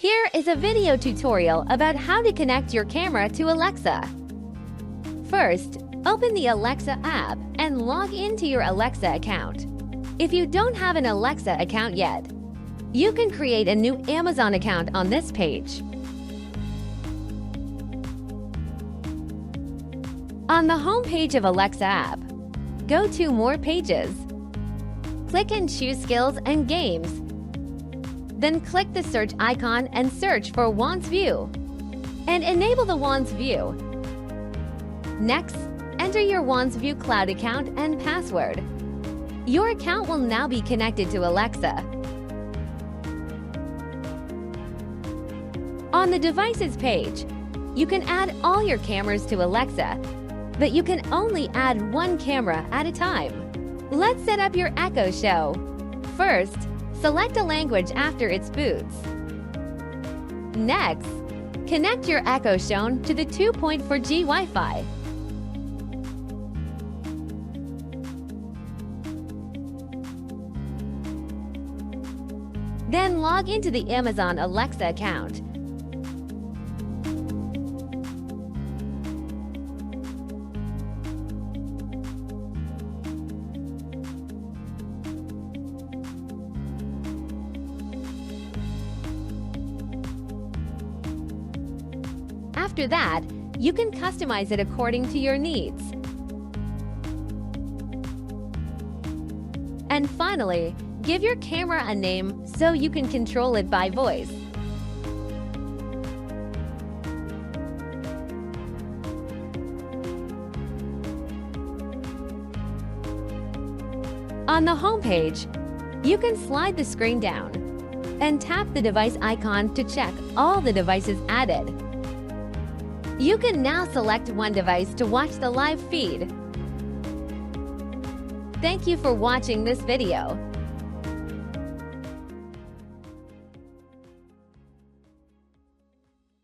Here is a video tutorial about how to connect your camera to Alexa. First, open the Alexa app and log into your Alexa account. If you don't have an Alexa account yet, you can create a new Amazon account on this page. On the home page of Alexa app, go to More Pages. Click and choose Skills and Games. Then click the search icon and search for Wansview. And enable the Wansview. Next, enter your Wansview Cloud account and password. Your account will now be connected to Alexa. On the Devices page, you can add all your cameras to Alexa, but you can only add one camera at a time. Let's set up your Echo Show. First, select a language after it boots. Next, connect your Echo Show to the 2.4G Wi-Fi. Then log into the Amazon Alexa account. After that, you can customize it according to your needs. And finally, give your camera a name so you can control it by voice. On the home page, you can slide the screen down and tap the device icon to check all the devices added. You can now select one device to watch the live feed. Thank you for watching this video.